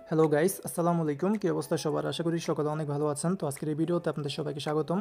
Hello guys, আসসালামু আলাইকুম। কী অবস্থা সবার? আশা করি সকলে অনেক ভালো আছেন। তো আজকের এই ভিডিওতে আপনাদের সবাইকে স্বাগতম।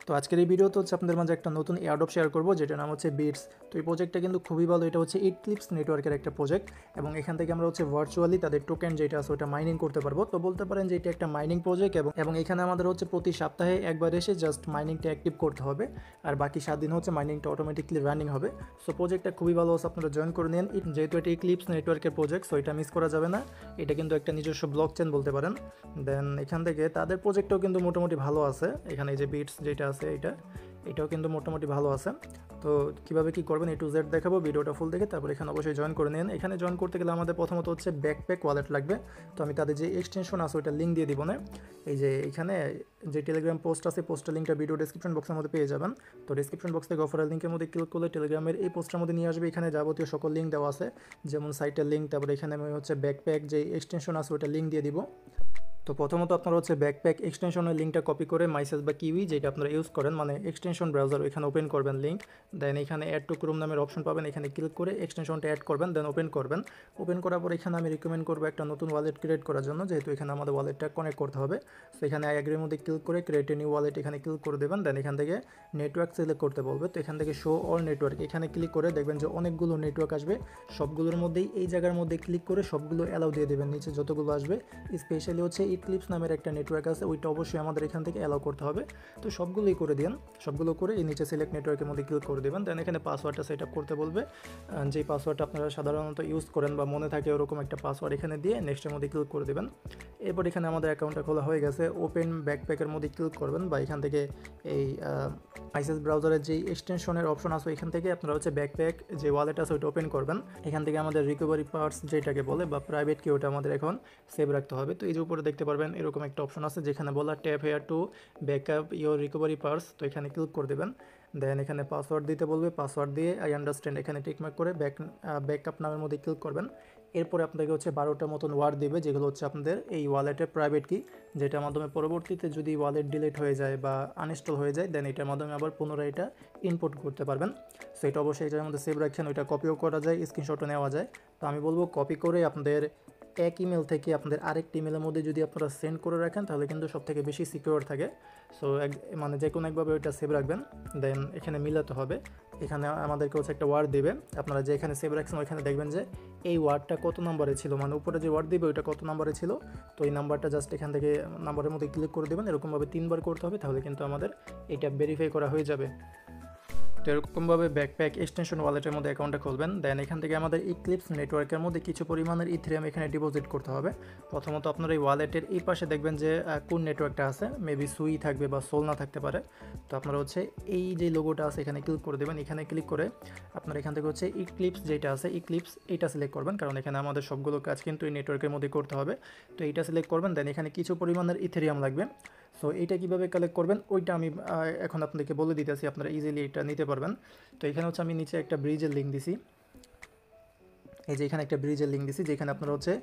তো আজকের এই ভিডিওতে হচ্ছে আপনাদের মাঝে একটা নতুন এয়ারড্রপ শেয়ার করব, যেটার নাম হচ্ছে বিটস। তো এই প্রজেক্টটা কিন্তু খুবই ভালো। এটা হচ্ছে ইক্লিপস নেটওয়ার্কের একটা প্রজেক্ট এবং এখান থেকে আমরা হচ্ছে ভার্চুয়ালি তাদের টোকেন যেটা আছে ওটা মাইনিং করতে পারবো। তো বলতে পারেন যে এটা একটা মাইনিং প্রজেক্ট এবং এখানে আমাদের হচ্ছে প্রতি সপ্তাহে একবার এসে জাস্ট মাইনিংটা অ্যাক্টিভ করতে হবে, আর বাকি 7 দিন হচ্ছে মাইনিংটা অটোমেটিকলি রানিং হবে। সো প্রজেক্টটা খুবই ভালো আছে, আপনারা জয়েন করে নিন। যেহেতু এটা ইক্লিপস নেটওয়ার্কের প্রজেক্ট, সো এটা মিস করা যাবে না। এটা কিন্তু একটা নিজস্ব ব্লক চেন বলতে পারেন। দেন এখান থেকে তাদের প্রজেক্টটাও কিন্তু মোটামুটি ভালো আছে। এখানে এই যে বিটস যেটা আছে এটাও কিন্তু মোটামুটি ভালো আছে। তো কীভাবে কী করবেন A to Z দেখাবো, ভিডিওটা ফুল দেখে তারপর এখানে অবশ্যই জয়েন করে নিন। এখানে জয়েন করতে গেলে আমাদের প্রথমত হচ্ছে ব্যাকপ্যাক ওয়ালেট লাগবে। তো আমি তাদের যে এক্সটেনশন আছে ওইটা লিঙ্ক দিয়ে দিব না। এই যে এখানে যে টেলিগ্রাম পোস্ট আছে, পোস্টের লিঙ্কটা ভিডিও ডেসক্রিপশন বক্সের মধ্যে পেয়ে যাবেন। তো ডেসক্রিপশন বক্স থেকে অফারের লিঙ্কের মধ্যে ক্লিক করলে টেলিগ্রামের এই পোস্টের মধ্যে নিয়ে আসবে। এখানে যাবতীয় সকল লিঙ্ক দেওয়া আছে, যেমন সাইটের লিঙ্ক, তারপরে এখানে আমি হচ্ছে ব্যাকপ্যাক যে এক্সটেনশন আছে ওইটা লিঙ্ক দিয়ে দিব। তো প্রথমত আপনারা হচ্ছে ব্যাকপ্যাক এক্সটেনশনের লিঙ্কটা কপি করে মাইসেস বা কিউই যেটা আপনারা ইউজ করেন, মানে এক্সটেনশন ব্রাউজার, এখানে ওপেন করবেন লিঙ্ক। দেন এখানে অ্যাড টু ক্রোম নামের অপশন পাবেন, এখানে ক্লিক করে এক্সটেনশনটা অ্যাড করবেন, দেন ওপেন করবেন। ওপেন করার পর এখানে আমি রিকমেন্ড করবো একটা নতুন ওয়ালেট ক্রিয়েট করার জন্য, যেহেতু এখানে আমাদের ওয়ালেটটা কানেক্ট করতে হবে। তো এখানে অ্যাগ্রির মধ্যে ক্লিক করে ক্রিয়েট এ নিউ ওয়ালেট এখানে ক্লিক করে দেবেন। দেন এখান থেকে নেটওয়ার্ক সিলেক্ট করতে বলবে। তো এখান থেকে শো অল নেটওয়ার্ক এখানে ক্লিক করে দেখবেন যে অনেকগুলো নেটওয়ার্ক আসবে। সবগুলোর মধ্যেই এই জায়গার মধ্যে ক্লিক করে সবগুলো অ্যালাউ দিয়ে দেবেন, নিচে যতগুলো আসবে। স্পেশালি হচ্ছে ইক্লিপস নামের একটা নেটওয়ার্ক আছে, ওইটা অবশ্যই আমাদের এখান থেকে অ্যালাউ করতে হবে। তো সবগুলোই করে দিন। সবগুলো করে এই নিচে সিলেক্ট নেটওয়ার্কের মধ্যে ক্লিক করে দেবেন। দেন এখানে পাসওয়ার্ডটা সেট আপ করতে বলবে। যেই পাসওয়ার্ডটা আপনারা সাধারণত ইউজ করেন বা মনে থাকে ওরকম একটা পাসওয়ার্ড এখানে দিয়ে নেক্সটের মধ্যে ক্লিক করে দেবেন। এরপর এখানে আমাদের অ্যাকাউন্টটা খোলা হয়ে গেছে। ওপেন ব্যাকপ্যাকের মধ্যে ক্লিক করবেন বা এখান থেকে এই আইসিএস ব্রাউজারের যেই এক্সটেনশনের অপশন আছে এখান থেকে আপনারা হচ্ছে ব্যাকপ্যাক যে ওয়ালেট আছে ওইটা ওপেন করবেন। এখান থেকে আমাদের রিকভারি পার্টস যেটাকে বলে বা প্রাইভেট কি ওটা আমাদের এখন সেভ রাখতে হবে। তো এই যে উপরে দেখতে পারবেন এরকম একটা অপশন আছে যেখানে বলা tap hair two backup your recovery parts. তো এখানে ক্লিক করে দেবেন। দেন এখানে পাসওয়ার্ড দিতে বলবে, পাসওয়ার্ড দিয়ে আই আন্ডারস্ট্যান্ড এখানে টিকমার্ক করে ব্যাকআপ নামের মধ্যে ক্লিক করবেন। এরপরে আপনাকে হচ্ছে 12টার মতন ওয়ার্ড দেবে, যেগুলো হচ্ছে আপনাদের এই ওয়ালেটের প্রাইভেট কি, যেটার মাধ্যমে পরবর্তীতে যদি ওয়ালেট ডিলিট হয়ে যায় বা আনইনস্টল হয়ে যায় দেন এটার মাধ্যমে আবার পুনরায় এটা ইনপুট করতে পারবেন। সো এটা অবশ্যই এটার মধ্যে সেভ রাখছেন, ওইটা কপিও করা যায়, স্ক্রিনশটও নেওয়া যায়। তো আমি বলবো কপি করে আপনাদের এক ইমেল থেকে আপনাদের আরেকটি ইমেলের মধ্যে যদি আপনারা সেন্ড করে রাখেন তাহলে কিন্তু সবথেকে বেশি সিকিউর থাকে। সো মানে যে কোনো একভাবে ওইটা সেভ রাখবেন। দেন এখানে মিলাতে হবে। এখানে আমাদেরকে হচ্ছে একটা ওয়ার্ড দেবে, আপনারা যে এখানে সেভ রাখছেন ওইখানে দেখবেন যে এই ওয়ার্ডটা কত নম্বরে ছিল, মানে উপরে যে ওয়ার্ড দিবে ওইটা কত নম্বরে ছিল। তো এই নাম্বারটা জাস্ট এখান থেকে নাম্বারের মধ্যে ক্লিক করে দেবেন। এরকমভাবে 3বার করতে হবে, তাহলে কিন্তু আমাদের এটা ভেরিফাই করা হয়ে যাবে। তো এরকমভাবে ব্যাকপ্যাক এক্সটেনশন ওয়ালেটের মধ্যে অ্যাকাউন্টটা খুলবেন। দেন এখান থেকে আমাদের ইক্লিপস নেটওয়ার্কের মধ্যে কিছু পরিমাণের ইথেরিয়াম এখানে ডিপোজিট করতে হবে। প্রথমত আপনার এই ওয়ালেটের এই পাশে দেখবেন যে কোন নেটওয়ার্কটা আছে, মেবি সুই থাকবে বা সোলনা থাকতে পারে। তো আপনারা হচ্ছে এই যে লোগোটা আছে এখানে ক্লিক করে দেবেন। এখানে ক্লিক করে আপনারা এখান থেকে হচ্ছে ইক্লিপস যেটা আছে ইক্লিপস এইটা সিলেক্ট করবেন, কারণ এখানে আমাদের সবগুলো কাজ কিন্তু এই নেটওয়ার্কের মধ্যে করতে হবে। তো এইটা সিলেক্ট করবেন। দেন এখানে কিছু পরিমাণের ইথেরিয়াম লাগবে। সো এইটা কীভাবে কালেক্ট করবেন ওইটা আমি এখন আপনাদেরকে বলে দিতেছি, আপনারা ইজিলি এটা নিতে পারবেন। তো এখানে হচ্ছে আমি নিচে একটা ব্রিজের লিঙ্ক দিছি, এই যে এখানে একটা ব্রিজের লিঙ্ক দিছি, যেখানে আপনারা হচ্ছে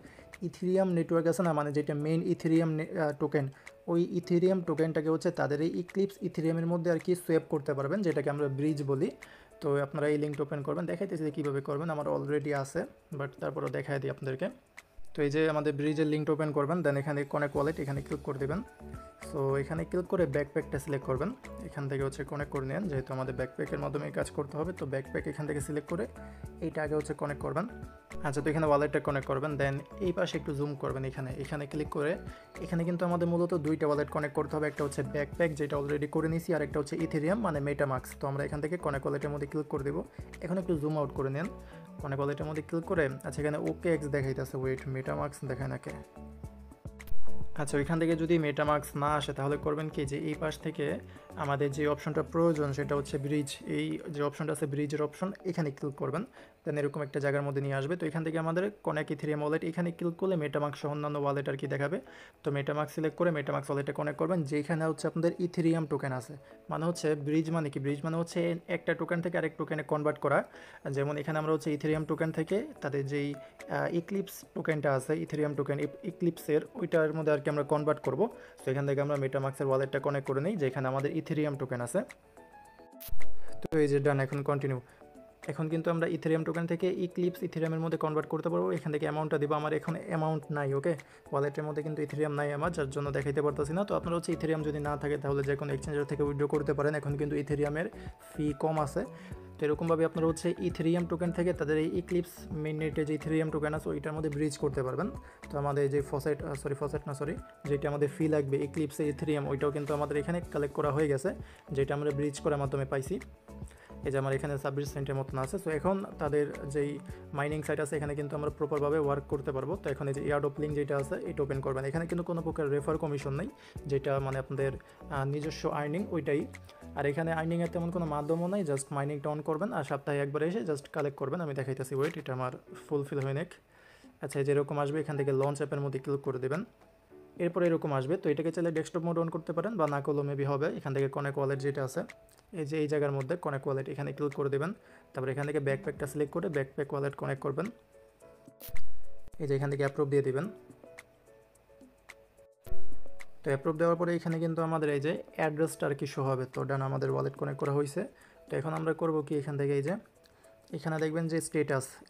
ইথেরিয়াম নেটওয়ার্ক আছে না, মানে যেটা মেইন ইথেরিয়াম টোকেন, ওই ইথেরিয়াম টোকেনটাকে হচ্ছে তাদের এই ইক্লিপস ইথেরিয়ামের মধ্যে আর কি সোয়াপ করতে পারবেন, যেটাকে আমরা ব্রিজ বলি। তো আপনারা এই লিঙ্কটা ওপেন করবেন, দেখাইতেছি যে কীভাবে করবেন, আমার অলরেডি আছে বাট তারপরেও দেখাই দিই আপনাদেরকে। তো এই যে আমাদের ব্রিজের লিঙ্কটা ওপেন করবেন। দেন এখানে কানেক্ট ওয়ালেট এখানে ক্লিক করে দেবেন। সো এখানে ক্লিক করে ব্যাকপ্যাকটা সিলেক্ট করবেন। এখান থেকে হচ্ছে কানেক্ট করে নেন, যেহেতু আমাদের ব্যাকপ্যাকের মাধ্যমে কাজ করতে হবে। তো ব্যাকপ্যাক এখান থেকে সিলেক্ট করে এইটা আগে হচ্ছে কানেক্ট করবেন। আচ্ছা, তো এখানে ওয়ালেটটা কানেক্ট করবেন। দেন এই পাশে একটু জুম করবেন, এখানে ক্লিক করে এখানে কিন্তু আমাদের মূলত দুইটা ওয়ালেট কানেক্ট করতে হবে। একটা হচ্ছে ব্যাকপ্যাক যেটা অলরেডি করে নিয়েছি, আর একটা হচ্ছে ইথেরিয়াম মানে মেটামাক্স। তো আমরা এখান থেকে কানেক্ট ওয়ালেটের মধ্যে ক্লিক করে দেবো। এখন একটু জুম আউট করে নেন, কানেক্ট ওয়ালেটের মধ্যে ক্লিক করে আচ্ছা এখানে ওকে এক্স দেখাইতেছে, ওয়েট মেটামাক্স দেখায় নাকি। আচ্ছা, ওইখান থেকে যদি মেটামার্কস না আসে তাহলে করবেন কি, যে এই পাশ থেকে আমাদের যে অপশনটা প্রয়োজন সেটা হচ্ছে ব্রিজ, এই যে অপশনটা আছে ব্রিজের অপশন এখানে ক্লিক করবেন। দেন এরকম একটা জায়গার মধ্যে নিয়ে আসবে। তো এখান থেকে আমাদের কনেক্ট ইথেরিয়াম ওয়ালেট এখানে ক্লিক করলে মেটামার্কস সহ অন্যান্য ওয়ালেট আর কি দেখাবে। তো মেটামার্কস সিলেক্ট করে মেটামার্কস ওয়ালেটে কানেক্ট করবেন, যেখানে হচ্ছে আপনাদের ইথেরিয়াম টোকেন আছে। মানে হচ্ছে ব্রিজ মানে কি, ব্রিজ মানে হচ্ছে একটা টোকেন থেকে আরেক টোকেনে কনভার্ট করা। যেমন এখানে আমরা হচ্ছে ইথেরিয়াম টোকেন থেকে তাদের যেই ইক্লিপস টোকেনটা আছে ইথেরিয়াম টোকেন ইক্লিপসের ওইটার মধ্যে আর কি আমরা কনভার্ট করব। তো এখান থেকে আমরা মেটামার্কসের ওয়ালেটটা কানেক্ট করে নিই, যেখানে আমাদের ইথেরিয়াম টোকেন আছে। তো এই যে ডান, এখন কন্টিনিউ। এখন কিন্তু আমরা ইথেরিয়াম টোকেন থেকে ইক্লিপস ইথেরিয়ামের মধ্যে কনভার্ট করতে পারবো। এখান থেকে অ্যামাউন্টটা দেবো, আমার এখন অ্যামাউন্ট নাই। ওকে, ওয়ালেটের মধ্যে কিন্তু ইথেরিয়াম নাই আমার, যার জন্য দেখাইতে পারতেছি না। তো আপনারা হচ্ছে ইথেরিয়াম যদি না থাকে তাহলে যে কোনো এক্সচেঞ্জার থেকে উইথড্র করতে পারেন। এখন কিন্তু ইথেরিয়ামের ফি কম আছে। তো এরকমভাবে আপনারা হচ্ছে ইথেরিয়াম টোকেন থেকে তাদের এই ইক্লিপস মেইননেটে যে ইথেরিয়াম টোকেন আছে ওইটার মধ্যে ব্রিজ করতে পারবেন। তো আমাদের যে যেটা আমাদের ফি লাগবে ইক্লিপসে ইথেরিয়াম, ওইটাও কিন্তু আমাদের এখানে কালেক্ট করা হয়ে গেছে, যেটা আমরা ব্রিজ করার মাধ্যমে পাইছি। এই যে আমার এখানে 26 সেন্টের মতন আছে। সো এখন তাদের যেই মাইনিং সাইট আছে এখানে কিন্তু আমরা প্রপারভাবে ওয়ার্ক করতে পারবো। তো এখন এই যে এয়ারড্রপ লিঙ্ক যেটা আছে এটা ওপেন করবেন। এখানে কিন্তু কোনো প্রকার রেফার কমিশন নেই, যেটা মানে আপনাদের নিজস্ব আর্নিং ওইটাই। আর এখানে আর্নিংয়ের তেমন কোনো মাধ্যমও নেই, জাস্ট মাইনিংটা অন করবেন আর সপ্তাহে একবার এসে জাস্ট কালেক্ট করবেন। আমি দেখাইতেছি, ওয়েট, এটা আমার ফুলফিল হয়ে নেক। আচ্ছা, যেরকম আসবে এখান থেকে লঞ্চ অ্যাপের মধ্যে ক্লিক করে দেবেন। এরপর এরকম আসবে। তো এটাকে চাইলে ডেস্কটপ মোড অন করতে পারেন, বা না করলেও মেবি হবে। এখান থেকে কনেক্ট ওয়ালেট যেটা আছে, এই যে এই জায়গার মধ্যে কনেক্ট ওয়ালেট, এখানে ক্লিক করে দেবেন। তারপর এখান থেকে ব্যাকপ্যাকটা সিলেক্ট করে ব্যাকপ্যাক ওয়ালেট কানেক্ট করবেন। এই যে এখান থেকে অ্যাপ্রুভ দিয়ে দিবেন। তো অ্যাপ্রুভ দেওয়ার পরে এখানে কিন্তু আমাদের এই যে অ্যাড্রেসটা আর কি শো হবে। তো ডান, আমাদের ওয়ালেট কানেক্ট করা হয়েছে। তো এখন আমরা করব কি, এখান থেকে এই যে এখানে দেখবেন যে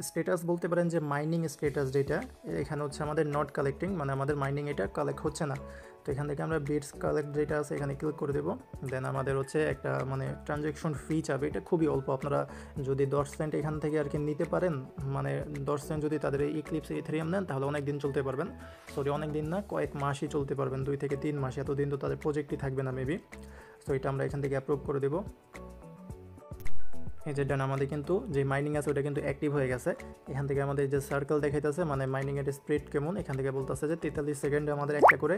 স্ট্যাটাস বলতে পারেন যে মাইনিং স্ট্যাটাস, যেটা এখানে হচ্ছে আমাদের নট কালেক্টিং, মানে আমাদের মাইনিং এটা কালেক্ট হচ্ছে না। তো এখান থেকে আমরা বিটস কালেক্ট যেটা আছে এখানে ক্লিক করে দেবো। দেন আমাদের হচ্ছে একটা মানে ট্রানজ্যাকশন ফি চাবে, এটা খুবই অল্প। আপনারা যদি 10 সেন্ট এখান থেকে আর কি নিতে পারেন, মানে 10 সেন্ট যদি তাদের এই ইক্লিপস ইথেরিয়াম নেন তাহলে অনেক দিন চলতে পারবেন। অনেক দিন না, কয়েক মাসই চলতে পারবেন, 2 থেকে 3 মাস, এতদিন তো তাদের প্রজেক্টই থাকবে না মেবি। তো এটা আমরা এখান থেকে অ্যাপ্রুভ করে দেবো। এই যে ডান, আমাদের কিন্তু যে মাইনিং আছে ওটা কিন্তু অ্যাক্টিভ হয়ে গেছে। এখান থেকে আমাদের যে সার্কেল দেখাইতেছে মানে মাইনিংয়ের স্পিড কেমন, এখান থেকে বলতেছে যে 43 সেকেন্ডে আমাদের একটা করে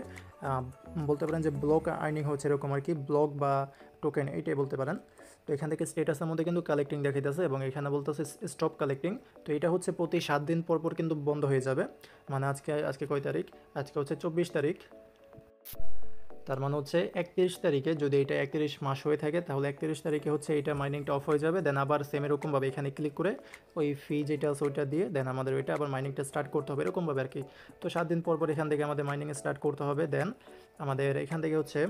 বলতে পারেন যে ব্লক আর্নিং হচ্ছে, এরকম আর কি, ব্লক বা টোকেন এইটাই বলতে পারেন। তো এখান থেকে স্ট্যাটাসের মধ্যে কিন্তু কালেক্টিং দেখাইতেছে এবং এখানে বলতেছে স্টপ কালেক্টিং। তো এটা হচ্ছে প্রতি 7 দিন পর পর কিন্তু বন্ধ হয়ে যাবে। মানে আজকে কয় তারিখ, আজকে হচ্ছে 24 তারিখ। তার মানে হচ্ছে 31 তারিখে, যদি এটা 31 মাস হয়ে থাকে তাহলে 31 তারিখে হচ্ছে এটা মাইনিংটা অফ হয়ে যাবে। দেন আবার সেম এরকমভাবে এখানে ক্লিক করে ওই ফি যেটা আছে ওইটা দিয়ে দেন আমাদের ওইটা আবার মাইনিংটা স্টার্ট করতে হবে, এরকমভাবে আর কি। তো 7 দিন পর পর এখান থেকে আমাদের মাইনিং স্টার্ট করতে হবে। দেন আমাদের এখান থেকে হচ্ছে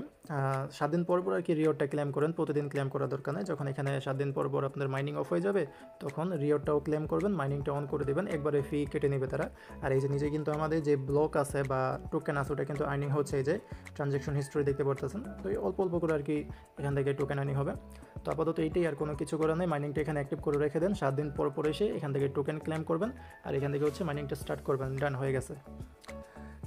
7 দিন পর পর আর কি রিওয়ার্ডটা ক্লেম করেন, প্রতিদিন ক্লেম করার দরকার নেই। যখন এখানে 7 দিন পর পর আপনাদের মাইনিং অফ হয়ে যাবে তখন রিওয়ার্ডটাও ক্লেম করবেন, মাইনিংটা অন করে দেবেন, একবারে ফি কেটে নেবে তারা। আর এই যে নিজে কিন্তু আমাদের যে ব্লক আছে বা টোকেন আছে ওটা কিন্তু আর্নিং হচ্ছে, এই যে ট্রানজ্যাকশন হিস্ট্রি দেখতে পারতেছেন। তো এই অল্প অল্প করে আর কি এখান থেকে টোকেন আর্নিং হবে। তো আপাতত এইটাই, আর কোনো কিছু করার নেই। মাইনিংটা এখানে অ্যাক্টিভ করে রেখে দেন, 7 দিন পর পর এসে এখান থেকে টোকেন ক্লেম করবেন আর এখান থেকে হচ্ছে মাইনিংটা স্টার্ট করবেন। ডান হয়ে গেছে।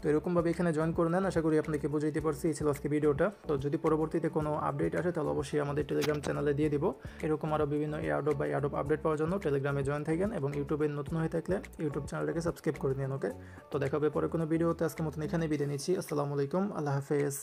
তো এরকমভাবে এখানে জয়েন করে নেন। আশা করি আপনাদেরকে বুঝাইতে পারছি। এই ছিল আজকে ভিডিওটা। তো যদি পরবর্তীতে কোনো আপডেট আসে তাহলে অবশ্যই আমাদের টেলিগ্রাম চ্যানেলে দিয়ে দিব। এরকম আরও বিভিন্ন এয়ারড্রপ বা এয়ারড্রপ আপডেট পাওয়ার জন্য টেলিগ্রামে জয়েন থাকেন এবং ইউটিউবে নতুন হয়ে থাকলে ইউটিউব চ্যানেলটাকে সাবস্ক্রাইব করে নিন। ওকে, তো দেখা হবে পরে কোনো ভিডিওতে। আজকের মতন এখানে বিদায় নিচ্ছি। আসসালামু আলাইকুম, আল্লাহ হাফেজ।